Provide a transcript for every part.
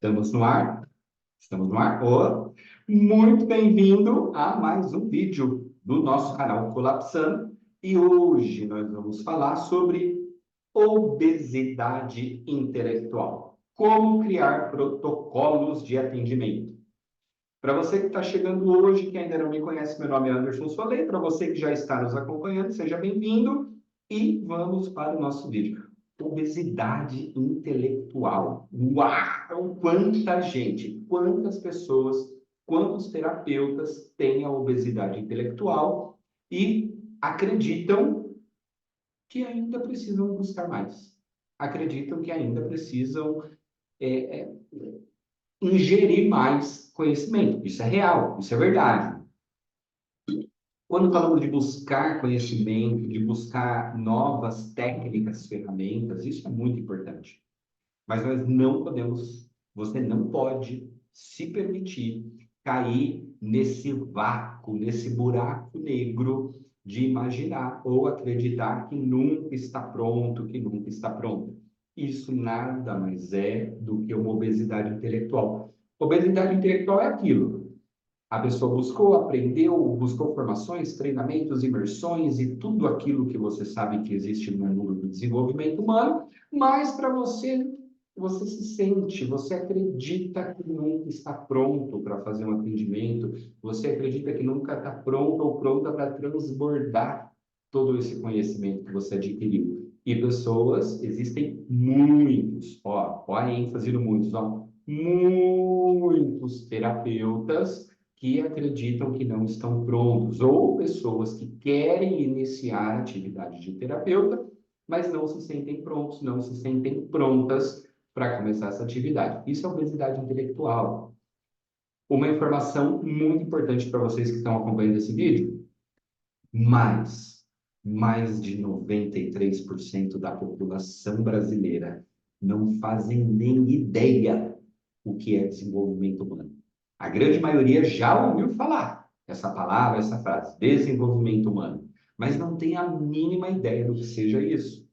Estamos no ar? Estamos no ar? Ô, muito bem-vindo a mais um vídeo do nosso canal Colapsando. E hoje nós vamos falar sobre obesidade intelectual. Como criar protocolos de atendimento. Para você que está chegando hoje, que ainda não me conhece, meu nome é Anderson Solei. Para você que já está nos acompanhando, seja bem-vindo. E vamos para o nosso vídeo. Obesidade intelectual. Uau! Quanta gente, quantas pessoas, quantos terapeutas têm a obesidade intelectual e acreditam que ainda precisam buscar mais. Acreditam que ainda precisam é, é, ingerir mais conhecimento. Isso é real, isso é verdade. Quando falamos de buscar conhecimento, de buscar novas técnicas, ferramentas, isso é muito importante. Mas nós não podemos, você não pode se permitir cair nesse vácuo, nesse buraco negro de imaginar ou acreditar que nunca está pronto, que nunca está pronto. Isso nada mais é do que uma obesidade intelectual. Obesidade intelectual é aquilo. A pessoa buscou, aprendeu, buscou formações, treinamentos, imersões e tudo aquilo que você sabe que existe no mundo do desenvolvimento humano, mas para você, você se sente, você acredita que nunca está pronto para fazer um atendimento, você acredita que nunca está pronto ou pronta para transbordar todo esse conhecimento que você adquiriu. E pessoas, existem muitos, ó a ênfase no muitos, ó, muitos terapeutas que acreditam que não estão prontos, ou pessoas que querem iniciar a atividade de terapeuta, mas não se sentem prontos, não se sentem prontas para começar essa atividade. Isso é obesidade intelectual. Uma informação muito importante para vocês que estão acompanhando esse vídeo: mais de 93% da população brasileira não fazem nem ideia o que é desenvolvimento humano. A grande maioria já ouviu falar essa palavra, essa frase, desenvolvimento humano, mas não tem a mínima ideia do que seja isso.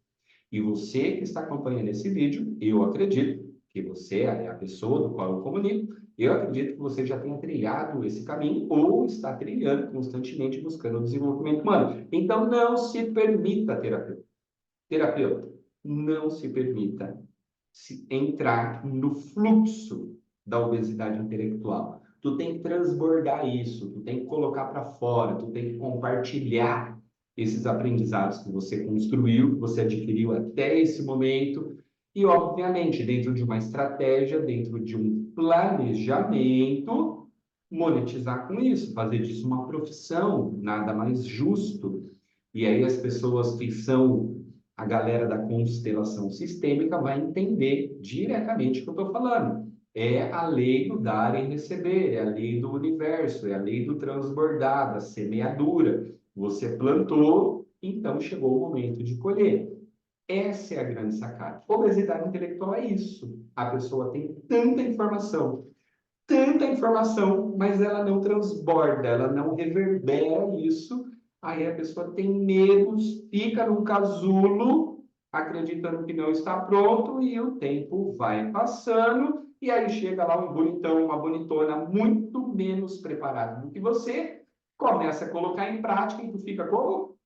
E você que está acompanhando esse vídeo, eu acredito que você é a pessoa do qual eu comunico, eu acredito que você já tenha trilhado esse caminho ou está trilhando constantemente buscando o desenvolvimento humano. Então, não se permita, terapeuta, não se permita entrar no fluxo da obesidade intelectual. Tu tem que transbordar isso, tu tem que colocar para fora, tu tem que compartilhar esses aprendizados que você construiu, que você adquiriu até esse momento, e, obviamente, dentro de uma estratégia, dentro de um planejamento, monetizar com isso, fazer disso uma profissão, nada mais justo. E aí as pessoas que são a galera da constelação sistêmica vai entender diretamente o que eu estou falando. É a lei do dar e receber, é a lei do universo, é a lei do transbordar, da semeadura. Você plantou, então chegou o momento de colher. Essa é a grande sacada. Obesidade intelectual é isso. A pessoa tem tanta informação, mas ela não transborda, ela não reverbera isso. Aí a pessoa tem medos, fica num casulo, acreditando que não está pronto, e o tempo vai passando, e aí chega lá um bonitão, uma bonitona muito menos preparado do que você, começa a colocar em prática e tu fica como?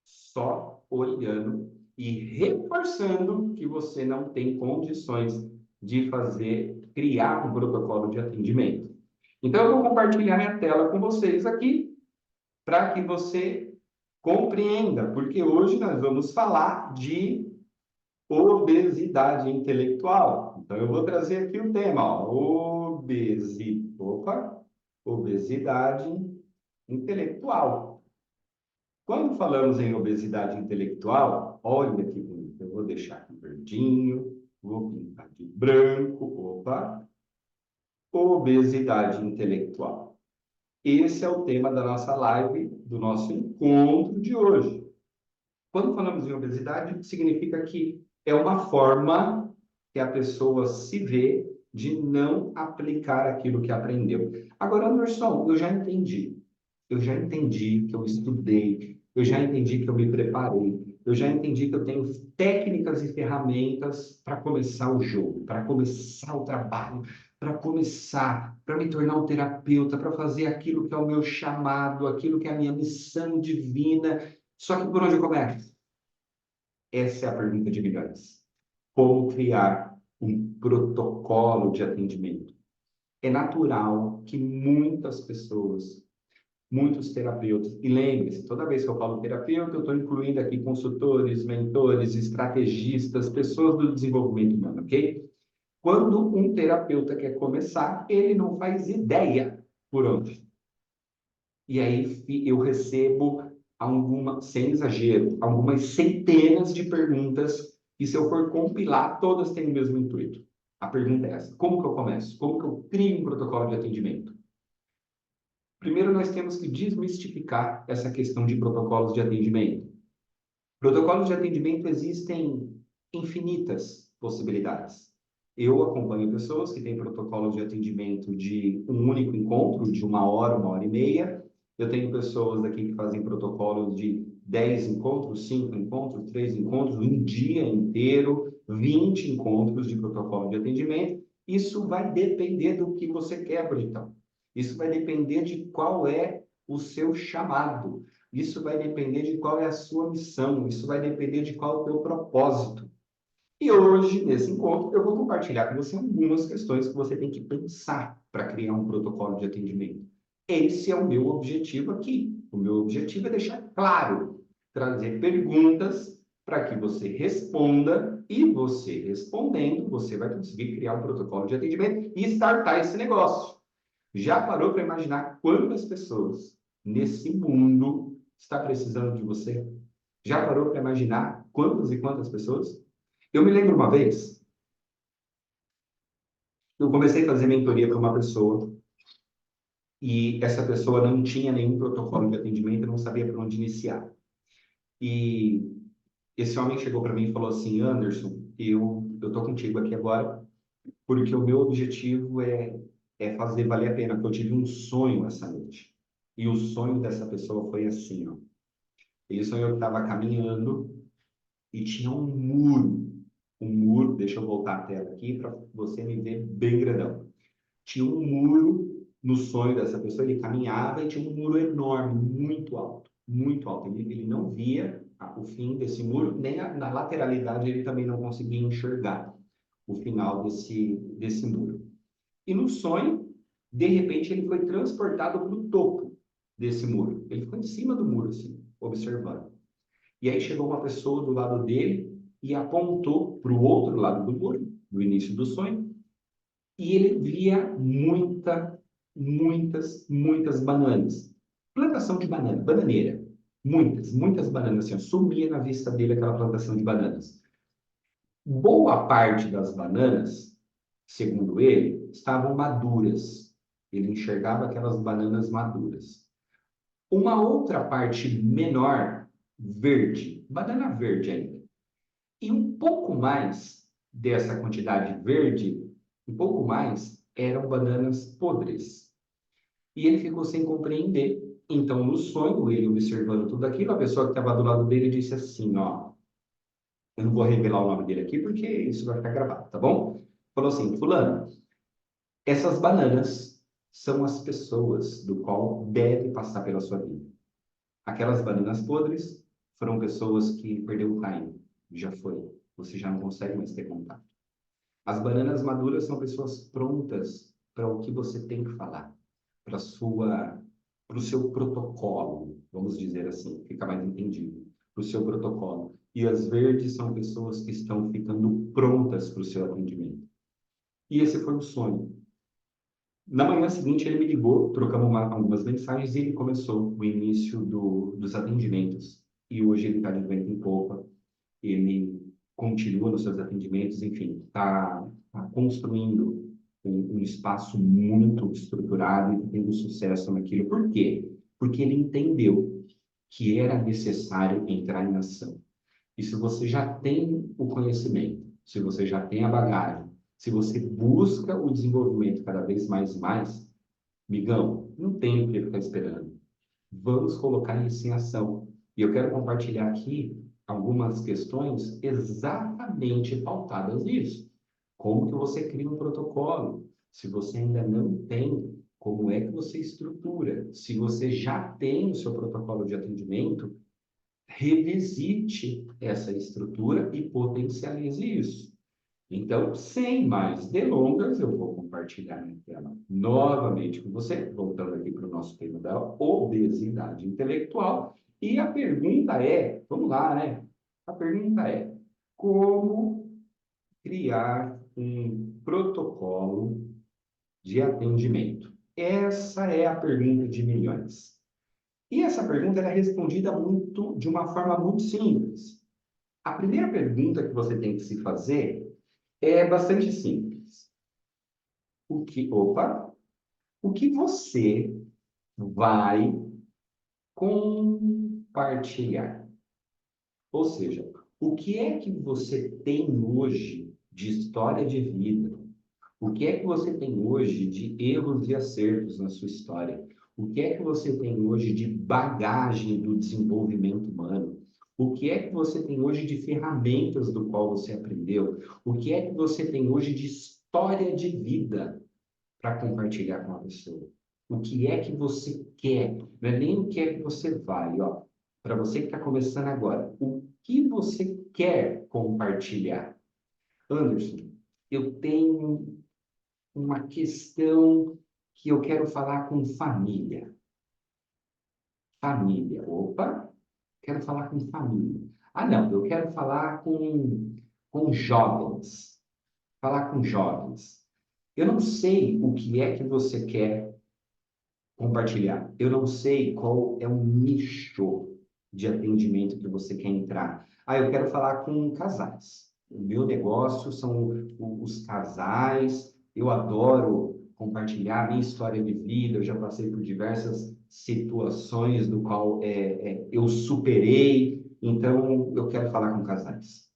Só olhando e reforçando que você não tem condições de fazer, criar um protocolo de atendimento. Então, eu vou compartilhar minha tela com vocês aqui para que você compreenda, porque hoje nós vamos falar de obesidade intelectual. Então, eu vou trazer aqui o tema, ó, obesidade intelectual. Quando falamos em obesidade intelectual, olha que bonito, eu vou deixar aqui verdinho, vou pintar de branco, opa, obesidade intelectual. Esse é o tema da nossa live, do nosso encontro de hoje. Quando falamos em obesidade, significa que é uma forma que a pessoa se vê de não aplicar aquilo que aprendeu. Agora, Anderson, eu já entendi que eu estudei, eu já entendi que eu me preparei, eu já entendi que eu tenho técnicas e ferramentas para começar o jogo, para começar o trabalho, para começar, para me tornar um terapeuta, para fazer aquilo que é o meu chamado, aquilo que é a minha missão divina. Só que por onde eu começo? Essa é a pergunta de milhões. Como criar um protocolo de atendimento? É natural que muitas pessoas, muitos terapeutas, e lembre-se, toda vez que eu falo terapeuta, eu estou incluindo aqui consultores, mentores, estrategistas, pessoas do desenvolvimento humano, ok? Quando um terapeuta quer começar, ele não faz ideia por onde. E aí eu recebo sem exagero, algumas centenas de perguntas, e se eu for compilar, todas têm o mesmo intuito. A pergunta é essa: como que eu começo? Como que eu crio um protocolo de atendimento? Primeiro, nós temos que desmistificar essa questão de protocolos de atendimento. Protocolos de atendimento existem infinitas possibilidades. Eu acompanho pessoas que têm protocolos de atendimento de um único encontro, de 1 hora, 1 hora e meia. Eu tenho pessoas aqui que fazem protocolos de 10 encontros, 5 encontros, 3 encontros, um dia inteiro, 20 encontros de protocolo de atendimento. Isso vai depender do que você quer, Britão. Isso vai depender de qual é o seu chamado. Isso vai depender de qual é a sua missão, isso vai depender de qual é o teu propósito. E hoje, nesse encontro, eu vou compartilhar com você algumas questões que você tem que pensar para criar um protocolo de atendimento. Esse é o meu objetivo aqui. O meu objetivo é deixar claro, trazer perguntas para que você responda e você respondendo, você vai conseguir criar um protocolo de atendimento e startar esse negócio. Já parou para imaginar quantas pessoas nesse mundo está precisando de você? Já parou para imaginar quantas e quantas pessoas? Eu me lembro uma vez, eu comecei a fazer mentoria para uma pessoa e essa pessoa não tinha nenhum protocolo de atendimento, não sabia por onde iniciar. E esse homem chegou para mim e falou assim: Anderson, eu tô contigo aqui agora porque o meu objetivo é fazer valer a pena, porque eu tive um sonho essa noite. E o sonho dessa pessoa foi assim, ó. Ele sonhou que estava caminhando e tinha um muro, deixa eu voltar a tela aqui para você me ver bem grandão. Tinha um muro no sonho dessa pessoa, ele caminhava e tinha um muro enorme, muito alto, muito alto. Ele não via o fim desse muro, nem na lateralidade ele também não conseguia enxergar o final desse muro. E no sonho, de repente, ele foi transportado para o topo desse muro. Ele ficou em cima do muro, assim, observando. E aí chegou uma pessoa do lado dele e apontou para o outro lado do muro, no início do sonho, e ele via muitas bananas. Plantação de banana, bananeira. Muitas bananas, assim, sumia na vista dele aquela plantação de bananas. Boa parte das bananas, segundo ele, estavam maduras. Ele enxergava aquelas bananas maduras. Uma outra parte menor, verde, banana verde ainda. E um pouco mais dessa quantidade verde, um pouco mais, eram bananas podres. E ele ficou sem compreender. Então, no sonho, ele observando tudo aquilo, a pessoa que estava do lado dele disse assim, ó, eu não vou revelar o nome dele aqui porque isso vai ficar gravado, tá bom? Falou assim, fulano, essas bananas são as pessoas do qual deve passar pela sua vida. Aquelas bananas podres foram pessoas que perdeu o time, já foi. Você já não consegue mais ter contato. As bananas maduras são pessoas prontas para o que você tem que falar, para o seu protocolo, vamos dizer assim, fica mais entendido, para o seu protocolo. E as verdes são pessoas que estão ficando prontas para o seu atendimento. E esse foi o sonho. Na manhã seguinte, ele me ligou, trocamos algumas mensagens e ele começou o início dos atendimentos. E hoje ele está de vento em popa, ele continua nos seus atendimentos, enfim, está construindo um espaço muito estruturado e tendo sucesso naquilo. Por quê? Porque ele entendeu que era necessário entrar em ação. E se você já tem o conhecimento, se você já tem a bagagem, se você busca o desenvolvimento cada vez mais e mais, migão, não tem o que ficar esperando. Vamos colocar isso em ação. E eu quero compartilhar aqui algumas questões exatamente pautadas nisso. Como que você cria um protocolo? Se você ainda não tem, como é que você estrutura? Se você já tem o seu protocolo de atendimento, revisite essa estrutura e potencialize isso. Então, sem mais delongas, eu vou compartilhar minha tela novamente com você, voltando aqui para o nosso tema da obesidade intelectual. E a pergunta é, vamos lá, né? A pergunta é, como criar um protocolo de atendimento? Essa é a pergunta de milhões. E essa pergunta é respondida de uma forma muito simples. A primeira pergunta que você tem que se fazer é bastante simples. O que você vai compartilhar? Ou seja, o que é que você tem hoje de história de vida? O que é que você tem hoje de erros e acertos na sua história? O que é que você tem hoje de bagagem do desenvolvimento humano? O que é que você tem hoje de ferramentas do qual você aprendeu? O que é que você tem hoje de história de vida para compartilhar com a pessoa? O que é que você quer? Não é nem o que é que você vai, ó. Para você que está começando agora, o que você quer compartilhar? Anderson, eu tenho uma questão que eu quero falar com família. Família. Opa, quero falar com família. Ah, não, eu quero falar com jovens. Falar com jovens. Eu não sei o que é que você quer compartilhar. Eu não sei qual é o nicho de atendimento que você quer entrar. Ah, eu quero falar com casais. O meu negócio são os casais. Eu adoro compartilhar a minha história de vida. Eu já passei por diversas situações do qual eu superei. Então, eu quero falar com casais.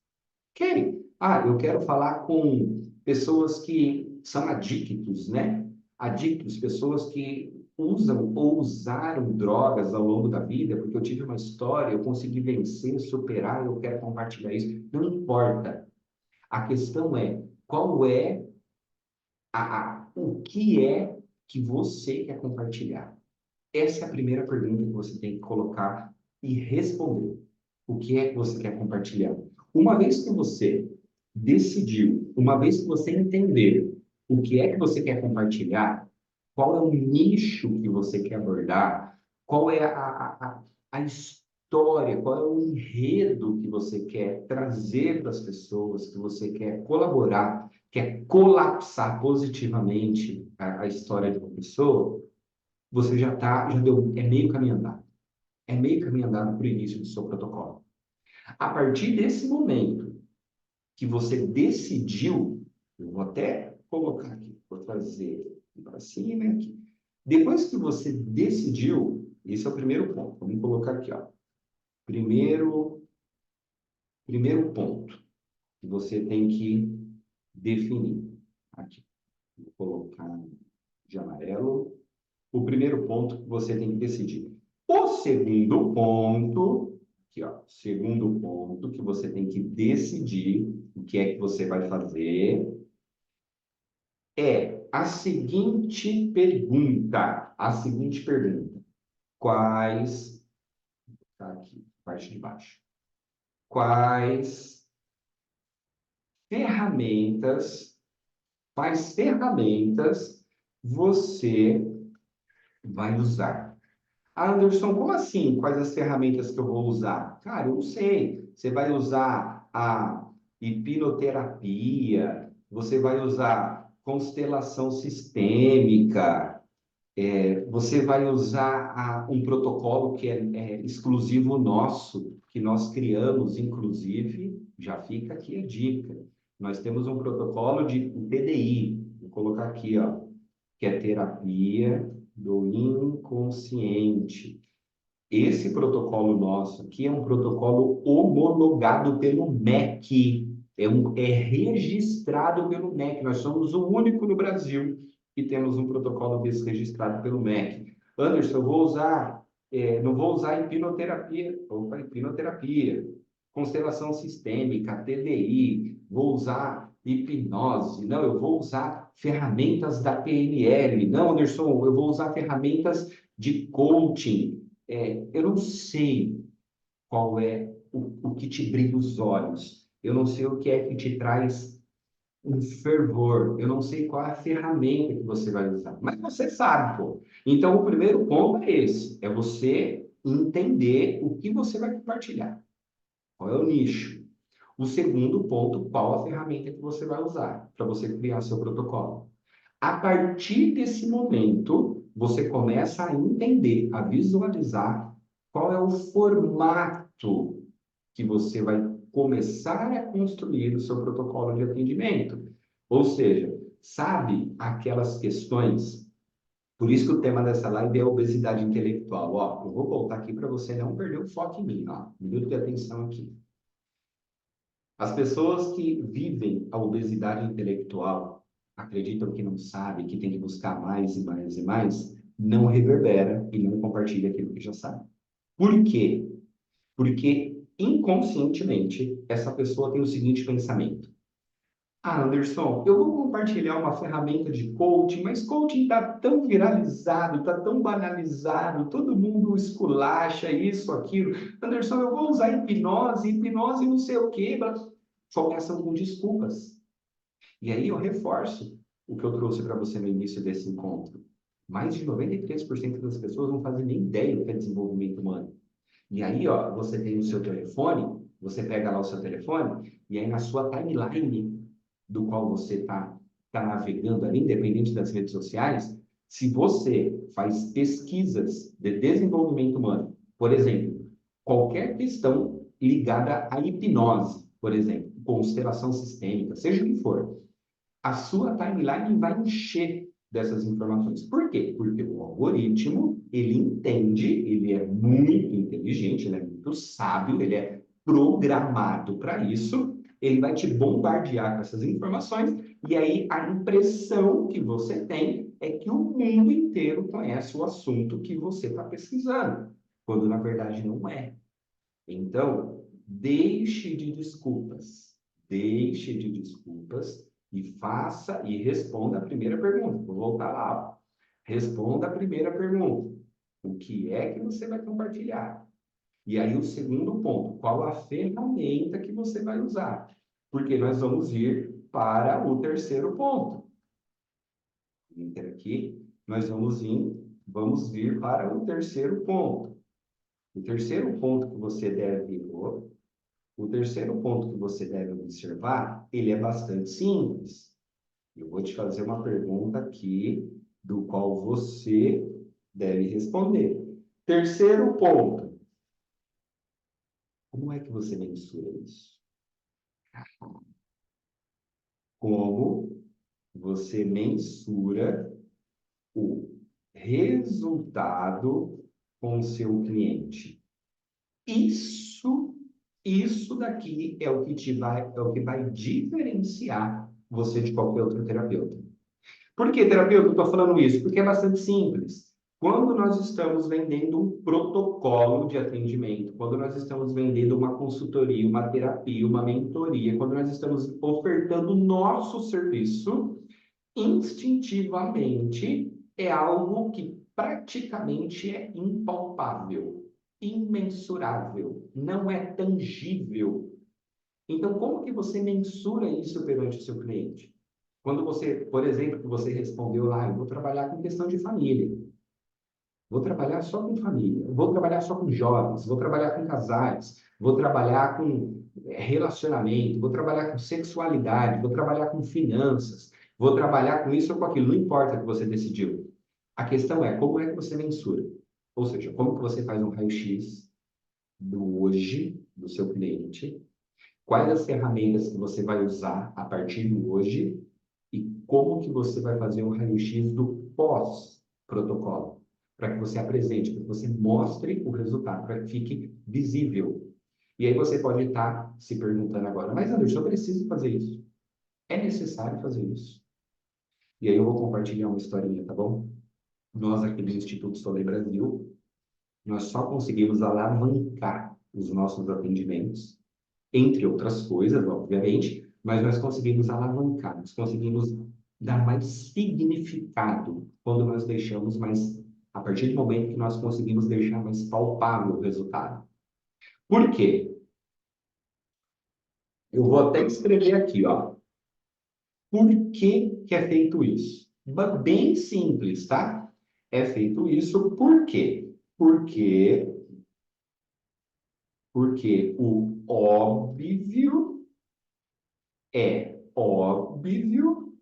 Ok. Ah, eu quero falar com pessoas que são adictos, né? Adictos, pessoas que usam ou usaram drogas ao longo da vida, porque eu tive uma história, eu consegui vencer, superar, eu quero compartilhar isso. Não importa. A questão é qual é o que é que você quer compartilhar. Essa é a primeira pergunta que você tem que colocar e responder. O que é que você quer compartilhar? Uma vez que você decidiu, uma vez que você entender o que é que você quer compartilhar, qual é o nicho que você quer abordar, qual é a história, qual é o enredo que você quer trazer para as pessoas, que você quer colaborar, quer colapsar positivamente a história de uma pessoa, você já deu, é meio caminho andado. É meio caminho andado para o início do seu protocolo. A partir desse momento que você decidiu, eu vou até colocar aqui, vou trazer para cima aqui. Depois que você decidiu, esse é o primeiro ponto. Vamos colocar aqui, ó. Primeiro ponto que você tem que definir. Aqui, vou colocar de amarelo. O primeiro ponto que você tem que decidir. O segundo ponto, aqui, ó, segundo ponto que você tem que decidir o que é que você vai fazer é a seguinte pergunta. A seguinte pergunta. Quais, tá aqui, parte de baixo. Quais ferramentas, quais ferramentas você vai usar? Ah, Anderson, como assim? Quais as ferramentas que eu vou usar? Cara, eu não sei. Você vai usar a hipnoterapia, você vai usar constelação sistêmica, você vai usar um protocolo que é exclusivo nosso, que nós criamos, inclusive, já fica aqui a dica. Nós temos um protocolo de TDI, vou colocar aqui, ó, que é terapia do inconsciente. Esse protocolo nosso aqui é um protocolo homologado pelo MEC, é registrado pelo MEC. Nós somos o único no Brasil que temos um protocolo desse registrado pelo MEC. Anderson, eu vou usar, não vou usar hipnoterapia, constelação sistêmica, TDI, vou usar hipnose. Não, eu vou usar ferramentas da PNL. Não, Anderson, eu vou usar ferramentas de coaching. Eu não sei qual é o que te brilha os olhos. Eu não sei o que é que te traz um fervor. Eu não sei qual é a ferramenta que você vai usar. Mas você sabe, pô. Então, o primeiro ponto é esse. É você entender o que você vai compartilhar. Qual é o nicho? O segundo ponto, qual a ferramenta que você vai usar para você criar seu protocolo? A partir desse momento, você começa a entender, a visualizar qual é o formato que você vai começar a construir o seu protocolo de atendimento. Ou seja, sabe aquelas questões. Por isso que o tema dessa live é obesidade intelectual. Ó, eu vou voltar aqui para você não perder o foco em mim. Ó. Minuto de atenção aqui. As pessoas que vivem a obesidade intelectual acreditam que não sabe, que tem que buscar mais e mais e mais, não reverbera e não compartilha aquilo que já sabe. Por quê? Porque inconscientemente essa pessoa tem o seguinte pensamento: ah, Anderson, eu vou compartilhar uma ferramenta de coaching, mas coaching está tão viralizado, está tão banalizado, todo mundo esculacha isso, aquilo. Anderson, eu vou usar hipnose não sei o quê. Começam com desculpas. E aí eu reforço o que eu trouxe para você no início desse encontro. Mais de 93% das pessoas não fazem nem ideia do que é desenvolvimento humano. E aí, ó, você tem o seu telefone, você pega lá o seu telefone, e aí na sua timeline do qual você tá navegando ali, independente das redes sociais, se você faz pesquisas de desenvolvimento humano, por exemplo, qualquer questão ligada à hipnose, por exemplo, constelação sistêmica, seja o que for, a sua timeline vai encher dessas informações. Por quê? Porque o algoritmo, ele entende, ele é muito inteligente, ele é muito sábio, ele é programado para isso, ele vai te bombardear com essas informações, e aí a impressão que você tem é que o mundo inteiro conhece o assunto que você está pesquisando, quando na verdade não é. Então, deixe de desculpas e faça e responda a primeira pergunta. Vou voltar lá. Ó. Responda a primeira pergunta. O que é que você vai compartilhar? E aí o segundo ponto, qual a ferramenta que você vai usar? Porque nós vamos ir para o terceiro ponto. Enter aqui, nós vamos vir para o terceiro ponto. O terceiro ponto que você deve O terceiro ponto que você deve observar, ele é bastante simples. Eu vou te fazer uma pergunta aqui, do qual você deve responder. Terceiro ponto, como é que você mensura isso? Como você mensura o resultado com o seu cliente? Isso, isso daqui é o que vai diferenciar você de qualquer outro terapeuta. Por que, terapeuta, eu estou falando isso? Porque é bastante simples. Quando nós estamos vendendo um protocolo de atendimento, quando nós estamos vendendo uma consultoria, uma terapia, uma mentoria, quando nós estamos ofertando o nosso serviço, instintivamente é algo que praticamente é impalpável, imensurável, não é tangível. Então, como que você mensura isso perante o seu cliente? Quando você, por exemplo, que você respondeu lá, eu vou trabalhar com questão de família, vou trabalhar só com família, vou trabalhar só com jovens, vou trabalhar com casais, vou trabalhar com relacionamento, vou trabalhar com sexualidade, vou trabalhar com finanças, vou trabalhar com isso ou com aquilo, não importa o que você decidiu. A questão é como é que você mensura, ou seja, como que você faz um raio-x do hoje do seu cliente, quais as ferramentas que você vai usar a partir do hoje e como que você vai fazer um raio-x do pós-protocolo, para que você apresente, para que você mostre o resultado, para que fique visível. E aí você pode estar se perguntando agora, mas Anderson, eu preciso fazer isso. É necessário fazer isso. E aí eu vou compartilhar uma historinha, tá bom? Nós aqui do Instituto Soleil Brasil, nós só conseguimos alavancar os nossos atendimentos, entre outras coisas, obviamente, mas nós conseguimos alavancar, nós conseguimos dar mais significado quando nós deixamos mais, a partir do momento que nós conseguimos deixar mais palpável o resultado. Por quê? Eu vou até escrever aqui, ó. Por que que é feito isso? Bem simples, tá? É feito isso por quê? Porque o óbvio é óbvio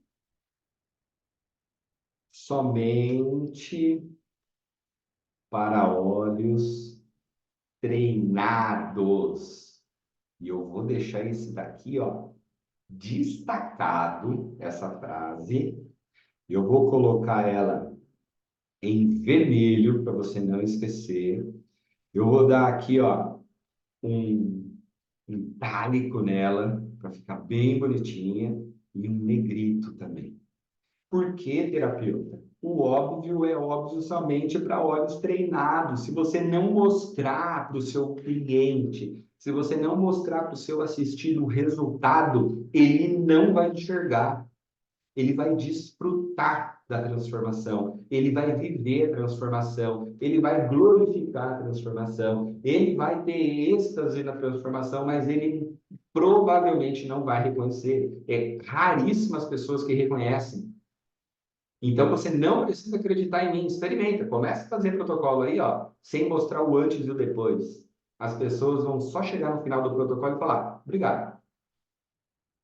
somente para olhos treinados. E eu vou deixar isso daqui, ó, destacado, essa frase. Eu vou colocar ela em vermelho para você não esquecer. Eu vou dar aqui, ó, um itálico nela para ficar bem bonitinha e um negrito também. Por que, terapeuta? O óbvio é óbvio somente para olhos treinados. Se você não mostrar para o seu cliente, se você não mostrar para o seu assistido o resultado, ele não vai enxergar. Ele vai desfrutar da transformação, ele vai viver a transformação, ele vai glorificar a transformação, ele vai ter êxtase na transformação, mas ele provavelmente não vai reconhecer. É raríssimas pessoas que reconhecem. Então você não precisa acreditar em mim, experimenta, comece a fazer protocolo aí, ó, sem mostrar o antes e o depois. As pessoas vão só chegar no final do protocolo e falar, obrigado.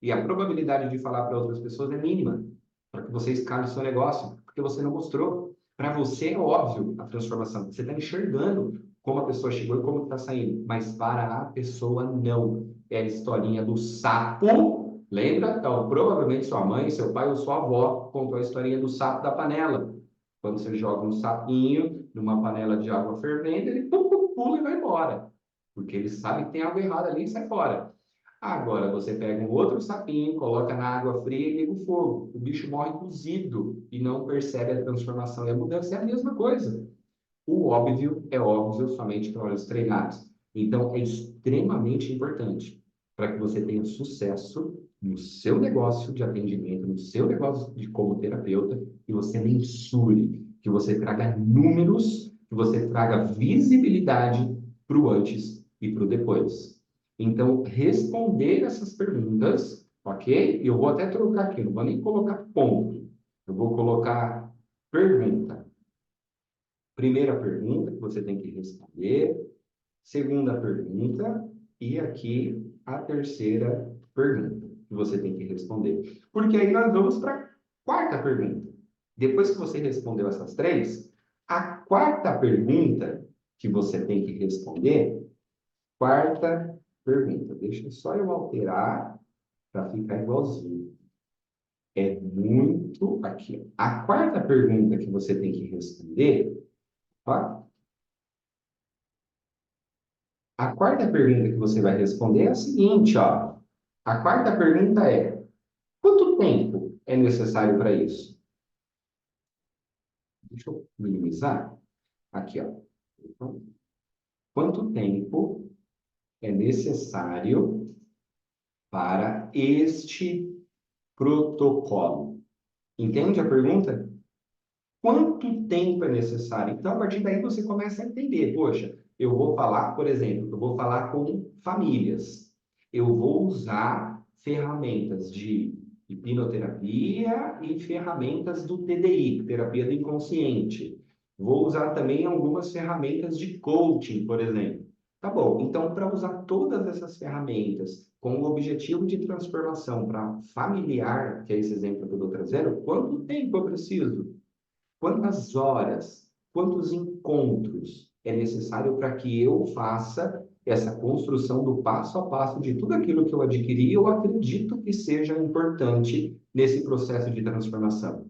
E a probabilidade de falar para outras pessoas é mínima, para que você escale o seu negócio, porque você não mostrou. Para você é óbvio a transformação, você está enxergando como a pessoa chegou e como está saindo, mas para a pessoa não. É a historinha do sapo, lembra? Então, provavelmente sua mãe, seu pai ou sua avó contou a historinha do sapo da panela. Quando você joga um sapinho numa panela de água fervendo, ele pula e vai embora, porque ele sabe que tem algo errado ali e sai fora. Agora você pega um outro sapinho, coloca na água fria e liga o fogo. O bicho morre cozido e não percebe a transformação. E a mudança é a mesma coisa. O óbvio é óbvio somente para olhos treinados. Então, é extremamente importante para que você tenha sucesso no seu negócio de atendimento, no seu negócio de como terapeuta, que você mensure, que você traga números, que você traga visibilidade para o antes e para o depois. Então, responder essas perguntas, ok? Eu vou até trocar aqui, não vou nem colocar ponto. Eu vou colocar pergunta. Primeira pergunta que você tem que responder, segunda pergunta e aqui a terceira pergunta que você tem que responder. Porque aí nós vamos para a quarta pergunta. Depois que você respondeu essas três, a quarta pergunta que você tem que responder, quarta pergunta, deixa só eu alterar para ficar igualzinho. É muito aqui. A quarta pergunta que você tem que responder, ó, a quarta pergunta que você vai responder é a seguinte, ó. A quarta pergunta é: quanto tempo é necessário para isso? Deixa eu minimizar. Aqui, ó. Quanto tempo é necessário para este protocolo? Entende a pergunta? Quanto tempo é necessário? Então, a partir daí, você começa a entender. Poxa, eu vou falar, por exemplo, eu vou falar com famílias. Eu vou usar ferramentas de hipnoterapia e ferramentas do TDI, terapia do inconsciente. Vou usar também algumas ferramentas de coaching, por exemplo. Tá bom, então, para usar todas essas ferramentas com o objetivo de transformação para familiar, que é esse exemplo que eu estou trazendo, quanto tempo eu preciso? Quantas horas, quantos encontros é necessário para que eu faça essa construção do passo a passo de tudo aquilo que eu adquiri e eu acredito que seja importante nesse processo de transformação?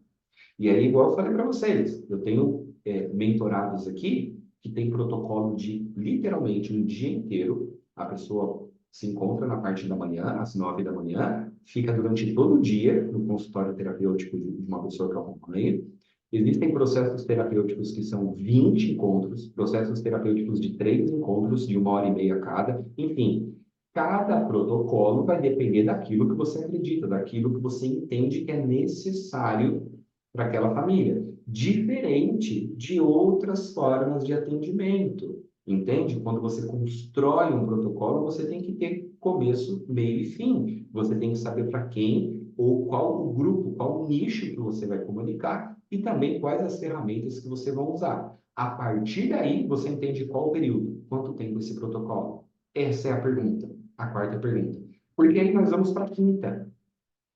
E aí, igual eu falei para vocês, eu tenho mentorados aqui que tem protocolo de literalmente um dia inteiro, a pessoa se encontra na parte da manhã, às 9 da manhã, fica durante todo o dia no consultório terapêutico de uma pessoa que eu acompanho. Existem processos terapêuticos que são 20 encontros, processos terapêuticos de 3 encontros, de 1 hora e meia cada, enfim. Cada protocolo vai depender daquilo que você acredita, daquilo que você entende que é necessário para aquela família, diferente de outras formas de atendimento. Entende? Quando você constrói um protocolo, você tem que ter começo, meio e fim. Você tem que saber para quem ou qual o grupo, qual o nicho que você vai comunicar e também quais as ferramentas que você vai usar. A partir daí, você entende qual o período, quanto tempo esse protocolo. Essa é a pergunta, a quarta pergunta. Porque aí nós vamos para a quinta.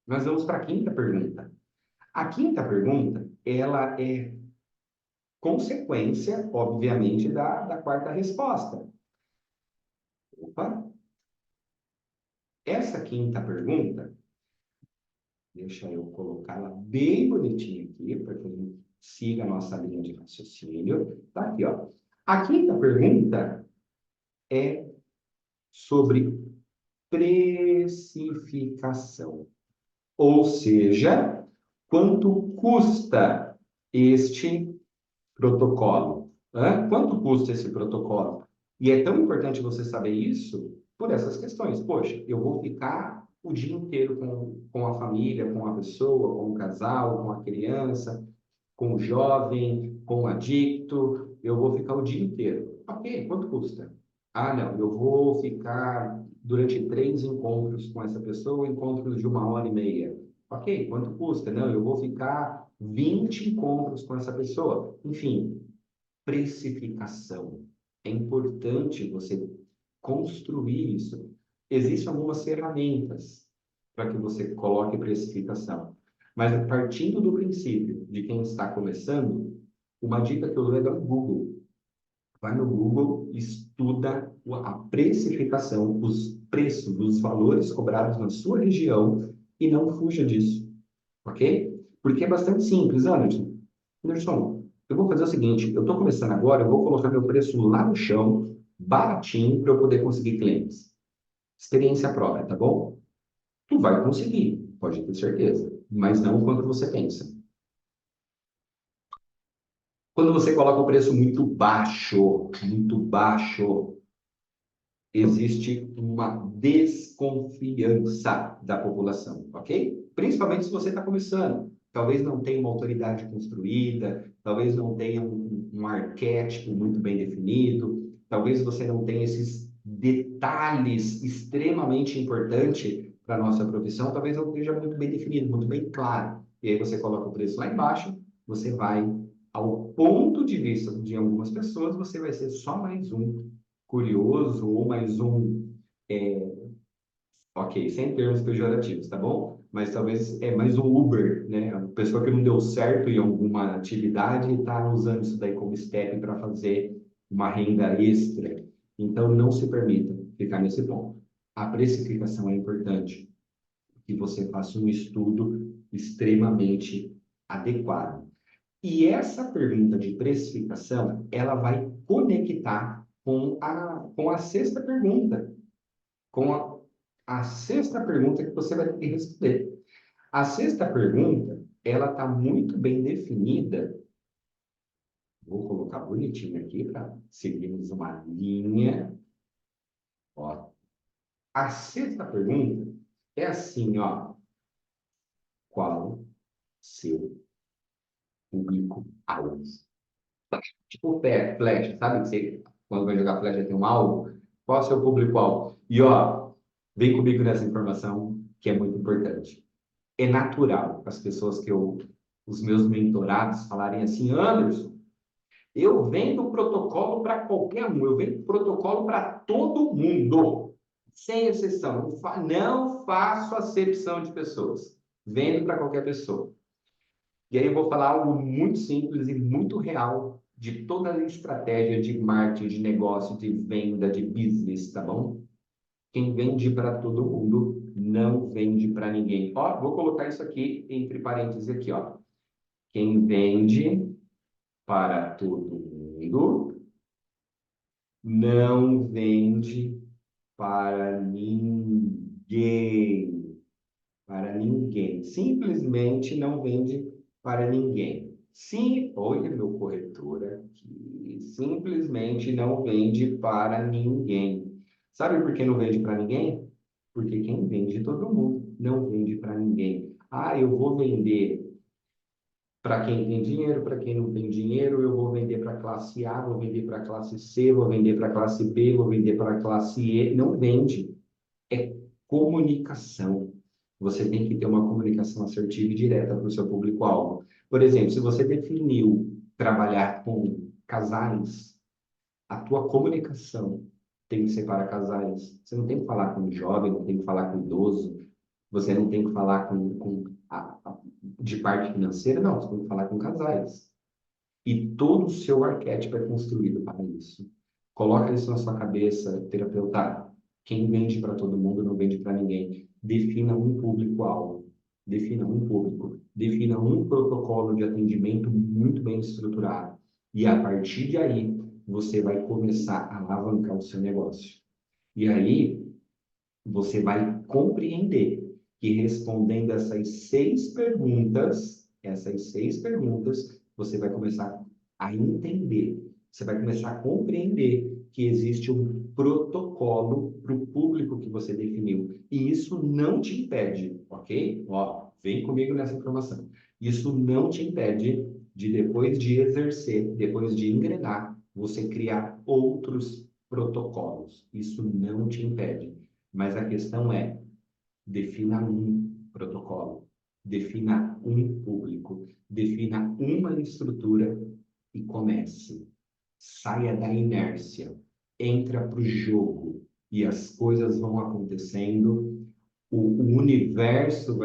Nós vamos para a quinta pergunta. A quinta pergunta, ela é consequência, obviamente, da quarta resposta. Opa! Essa quinta pergunta, deixa eu colocá-la bem bonitinha aqui, para que a gente siga a nossa linha de raciocínio. Tá aqui, ó. A quinta pergunta é sobre precificação. Ou seja, quanto custa este protocolo? Quanto custa esse protocolo? E é tão importante você saber isso por essas questões. Poxa, eu vou ficar o dia inteiro com a família, com a pessoa, com o casal, com a criança, com o jovem, com o adicto, eu vou ficar o dia inteiro. Ok, quanto custa? Ah, não, eu vou ficar durante 3 encontros com essa pessoa, encontros de 1 hora e meia. Ok, quanto custa? Não, eu vou ficar 20 encontros com essa pessoa. Enfim, precificação. É importante você construir isso. Existem algumas ferramentas para que você coloque precificação. Mas partindo do princípio de quem está começando, uma dica que eu dou é dar um Google. Vai no Google, estuda a precificação, os preços, os valores cobrados na sua região e não fuja disso, ok? Porque é bastante simples, Anderson. Anderson, eu vou fazer o seguinte, eu estou começando agora, eu vou colocar meu preço lá no chão, baratinho, para eu poder conseguir clientes. Experiência própria, tá bom? Tu vai conseguir, pode ter certeza, mas não o quanto você pensa. Quando você coloca o preço muito baixo, existe uma desconfiança da população, ok? Principalmente se você está começando. Talvez não tenha uma autoridade construída, talvez não tenha um arquétipo muito bem definido, talvez você não tenha esses detalhes extremamente importantes para a nossa profissão, talvez não esteja muito bem definido, muito bem claro. E aí você coloca o preço lá embaixo, você vai, ao ponto de vista de algumas pessoas, você vai ser só mais um curioso ou mais um, ok, sem termos pejorativos, tá bom? Mas talvez é mais um Uber, né? A pessoa que não deu certo em alguma atividade e está usando isso daí como step para fazer uma renda extra. Então, não se permita ficar nesse ponto. A precificação é importante, que você faça um estudo extremamente adequado. E essa pergunta de precificação, ela vai conectar com a sexta pergunta, com a sexta pergunta que você vai ter que responder. A sexta pergunta, ela está muito bem definida. Vou colocar bonitinho aqui para seguirmos uma linha. Ó. A sexta pergunta é assim, ó. Qual seu público-alvo? Tipo flecha, sabe? Que você, quando vai jogar flecha tem um alvo. Qual é o seu público-alvo? E, ó, vem comigo nessa informação que é muito importante. É natural as pessoas os meus mentorados falarem assim, Anderson, eu vendo protocolo para qualquer um, eu vendo protocolo para todo mundo, sem exceção. Não faço acepção de pessoas, vendo para qualquer pessoa. E aí eu vou falar algo muito simples e muito real de toda a estratégia de marketing, de negócio, de venda, de business, tá bom? Quem vende para todo mundo não vende para ninguém. Ó, vou colocar isso aqui entre parênteses aqui, ó. Quem vende para todo mundo não vende para ninguém. Para ninguém. Simplesmente não vende para ninguém. Sim, olha meu corretor aqui. Simplesmente não vende para ninguém. Sabe por que não vende para ninguém? Porque quem vende todo mundo, não vende para ninguém. Ah, eu vou vender para quem tem dinheiro, para quem não tem dinheiro, eu vou vender para a classe A, vou vender para a classe C, vou vender para a classe B, vou vender para a classe E. Não vende. É comunicação. Você tem que ter uma comunicação assertiva e direta para o seu público-alvo. Por exemplo, se você definiu trabalhar com casais, a tua comunicação tem que ser para casais. Você não tem que falar com jovem, não tem que falar com idoso, você não tem que falar de parte financeira, não, você tem que falar com casais. E todo o seu arquétipo é construído para isso. Coloca isso na sua cabeça, terapeuta. Quem vende para todo mundo não vende para ninguém. Defina um público-alvo. Defina um público. Defina um protocolo de atendimento muito bem estruturado. E a partir de aí, você vai começar a alavancar o seu negócio. E aí, você vai compreender que respondendo essas seis perguntas, você vai começar a entender, você vai começar a compreender que existe um protocolo para o público que você definiu. E isso não te impede, ok? Ó, vem comigo nessa informação. Isso não te impede de, depois de exercer, depois de engrenar, você criar outros protocolos. Isso não te impede. Mas a questão é, defina um protocolo, defina um público, defina uma estrutura e comece. Saia da inércia, entra para o jogo e as coisas vão acontecendo, o universo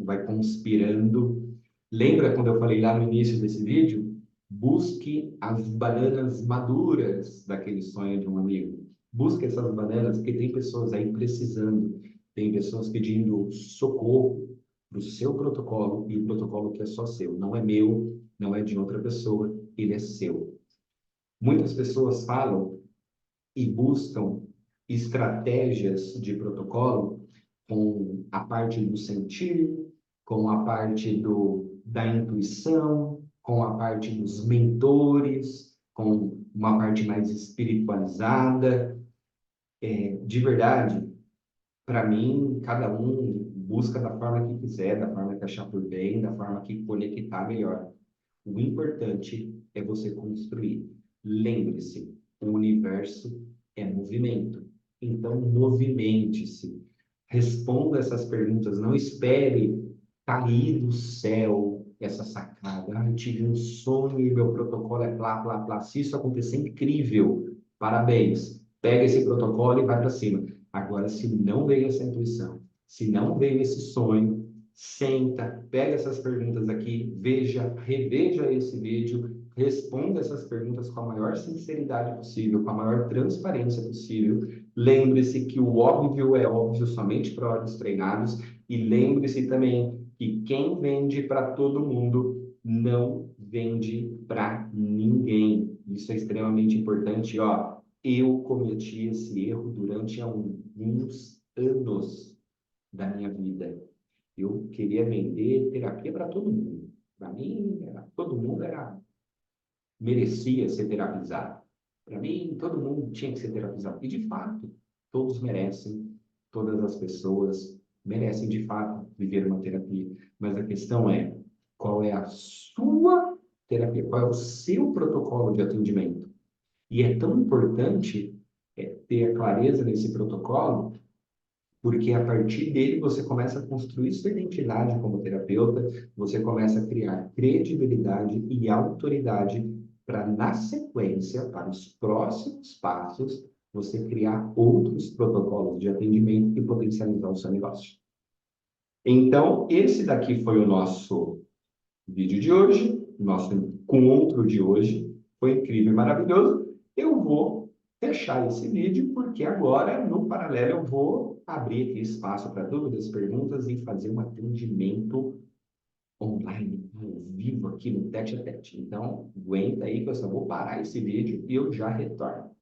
vai conspirando. Lembra quando eu falei lá no início desse vídeo? Busque as bananas maduras daquele sonho de um amigo. Busque essas bananas, porque tem pessoas aí precisando, tem pessoas pedindo socorro para o seu protocolo, e o protocolo que é só seu, não é meu, não é de outra pessoa, ele é seu. Muitas pessoas falam e buscam estratégias de protocolo com a parte do sentir, com a parte da intuição, com a parte dos mentores, com uma parte mais espiritualizada. De verdade, para mim, cada um busca da forma que quiser, da forma que achar por bem, da forma que conectar melhor. O importante é você construir. Lembre-se, o universo é movimento. Então, movimente-se. Responda essas perguntas. Não espere cair do céu essa sacada. Ah, eu tive um sonho e meu protocolo é blá, blá, blá. Se isso acontecer, incrível. Parabéns. Pega esse protocolo e vai para cima. Agora, se não veio essa intuição, se não veio esse sonho, senta, pega essas perguntas aqui, veja, reveja esse vídeo, responda essas perguntas com a maior sinceridade possível, com a maior transparência possível. Lembre-se que o óbvio é óbvio somente para olhos treinados e lembre-se também que quem vende para todo mundo não vende para ninguém. Isso é extremamente importante, ó. Eu cometi esse erro durante alguns anos da minha vida. Eu queria vender terapia para todo mundo. Para mim, todo mundo merecia ser terapizado. Para mim, todo mundo tinha que ser terapizado. E, de fato, todos merecem, todas as pessoas merecem, de fato, viver uma terapia. Mas a questão é, qual é a sua terapia? Qual é o seu protocolo de atendimento? E é tão importante ter a clareza nesse protocolo, porque a partir dele você começa a construir sua identidade como terapeuta, você começa a criar credibilidade e autoridade para, na sequência, para os próximos passos, você criar outros protocolos de atendimento e potencializar o seu negócio. Então, esse daqui foi o nosso vídeo de hoje, nosso encontro de hoje. Foi incrível e maravilhoso. Eu vou fechar esse vídeo, porque agora, no paralelo, eu vou abrir aqui espaço para dúvidas, perguntas e fazer um atendimento online, ao vivo, aqui no Tete a Tete. Então, aguenta aí que eu só vou parar esse vídeo e eu já retorno.